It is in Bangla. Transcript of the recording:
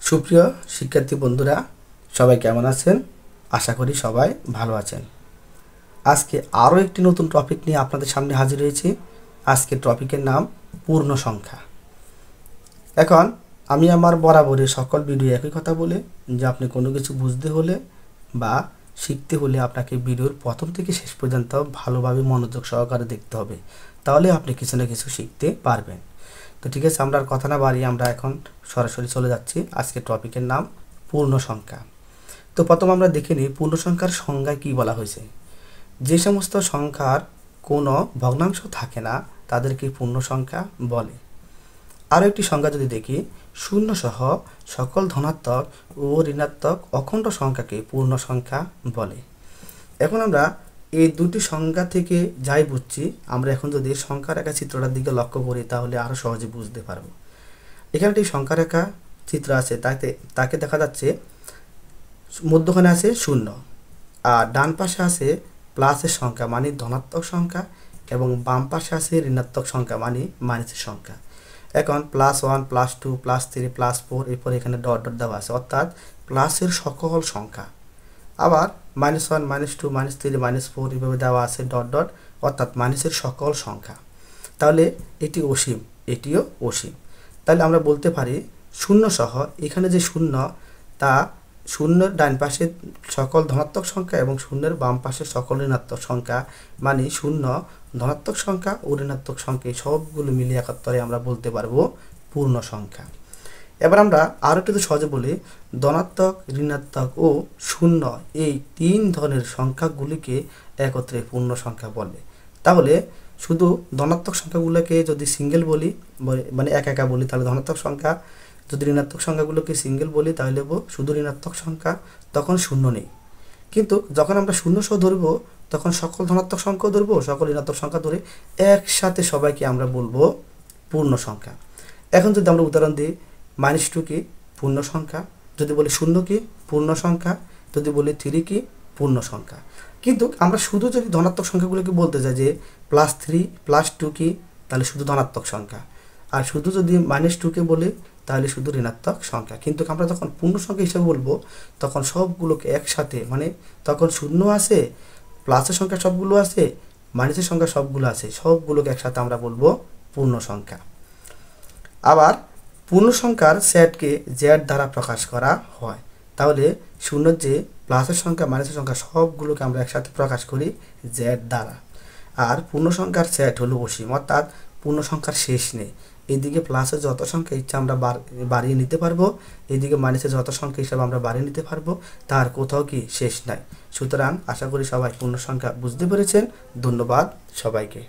সুপ্রিয় শিক্ষার্থী বন্ধুরা, সবাই কেমন আছেন? আশা করি সবাই ভালো আছেন। আজকে আরও একটি নতুন টপিক নিয়ে আপনাদের সামনে হাজির হয়েছি। আজকের টপিকের নাম পূর্ণ সংখ্যা। এখন আমি আমার বরাবরের সকল ভিডিও একই কথা বলে যে আপনি কোনো কিছু বুঝতে হলে বা শিখতে হলে আপনাকে ভিডিওর প্রথম থেকে শেষ পর্যন্ত ভালোভাবে মনোযোগ সহকারে দেখতে হবে, তাহলে আপনি কিছু না কিছু শিখতে পারবেন। তো ঠিক আছে, আমরা আর কথা না বাড়িয়ে আমরা এখন সরাসরি চলে যাচ্ছি। আজকের টপিকের নাম পূর্ণ সংখ্যা। তো প্রথম আমরা দেখে নিই পূর্ণ সংখ্যার সংজ্ঞায় কী বলা হয়েছে। যে সমস্ত সংখ্যার কোনো ভগ্নাংশ থাকে না তাদেরকে পূর্ণ সংখ্যা বলে। আরও একটি সংখ্যা যদি দেখি, শূন্য সহ সকল ধনাত্মক ও ঋণাত্মক অখণ্ড সংখ্যাকে পূর্ণ সংখ্যা বলে। এখন আমরা এই দুটি সংখ্যা থেকে যাই বুঝছি, আমরা এখন যদি সংখ্যা রেখা চিত্রটার দিকে লক্ষ্য করি তাহলে আরও সহজে বুঝতে পারব। এখানে একটি সংখ্যা রেখা চিত্র আছে, তাকে দেখা যাচ্ছে মধ্যখানে আছে শূন্য, আর ডান পাশে আছে প্লাসের সংখ্যা মানে ধনাত্মক সংখ্যা, এবং বাম পাশে আছে ঋণাত্মক সংখ্যা মানে মাইনাসের সংখ্যা। এখন +1 +2 +3 +4 এরপর এখানে ডট ডট দেওয়া আছে, অর্থাৎ প্লাসের সকল সংখ্যা। আবার -1 -2 -3 -4 এভাবে দেওয়া আছে ডট ডট, অর্থাৎ মাইনাসের সকল সংখ্যা। তাহলে এটি অসীম, এটিও অসীম। তাহলে আমরা বলতে পারি শূন্য সহ এখানে যে শূন্য, তা শূন্যের ডান পাশে সকল ধনাত্মক সংখ্যা এবং শূন্যের বাম পাশে সকল ঋণাত্মক সংখ্যা, মানে শূন্য, ধনাত্মক সংখ্যা ও ঋণাত্মক সংখ্যা সবগুলো মিলিয়ে একাত্তরে আমরা বলতে পারবো পূর্ণ সংখ্যা। এবার আমরা আরও একটু সহজে বলি, ধনাত্মক, ঋণাত্মক ও শূন্য এই তিন ধরনের সংখ্যাগুলিকে একত্রে পূর্ণ সংখ্যা বলে। তাহলে শুধু ধনাত্মক সংখ্যাগুলোকে যদি সিঙ্গেল বলি, মানে একা বলি, তাহলে ধনাত্মক সংখ্যা, যদি ঋণাত্মক সংখ্যাগুলোকে সিঙ্গেল বলি তাহলে শুধু ঋণাত্মক সংখ্যা, তখন শূন্য নেই। কিন্তু যখন আমরা শূন্য সহ ধরবো তখন সকল ধনাত্মক সংখ্যাও ধরবো, সকল ঋণাত্মক সংখ্যা ধরে একসাথে সবাইকে আমরা বলবো পূর্ণ সংখ্যা। এখন যদি আমরা উদাহরণ দিই, -2 কি পূর্ণ সংখ্যা, যদি বলি 0 কি পূর্ণ সংখ্যা, যদি বলি 3 কি পূর্ণ সংখ্যা। কিন্তু আমরা শুধু যদি ধনাত্মক সংখ্যাগুলোকে বলতে চাই যে +3 +2 কি, তাহলে শুধু ধনাত্মক সংখ্যা, আর শুধু যদি -2 কে বলি তাহলে শুধু ঋণাত্মক সংখ্যা। কিন্তু আমরা যখন পূর্ণ সংখ্যা হিসেবে বলবো তখন সবগুলোকে একসাথে, মানে তখন শূন্য আছে, প্লাসের সংখ্যা সবগুলো আছে, মাইনাসের সংখ্যা সবগুলো আছে, সবগুলোকে একসাথে আমরা বলবো পূর্ণ সংখ্যা। আবার পূর্ণ সংখ্যার সেটকে জেড দ্বারা প্রকাশ করা হয়। তাহলে শূন্যর যে প্লাসের সংখ্যা, মাইনাসের সংখ্যা সবগুলোকে আমরা একসাথে প্রকাশ করি জেড দ্বারা। আর পূর্ণ সংখ্যার সেট হলো অসীম, অর্থাৎ পূর্ণ সংখ্যার শেষ নেই। এইদিকে প্লাসের যত সংখ্যা ইচ্ছা আমরা বাড়িয়ে নিতে পারবো, এইদিকে মাইনাসের যত সংখ্যা হিসাবে আমরা বাড়িয়ে নিতে পারবো, তার কোথাও কি শেষ নাই। সুতরাং আশা করি সবাই পূর্ণ সংখ্যা বুঝতে পেরেছেন। ধন্যবাদ সবাইকে।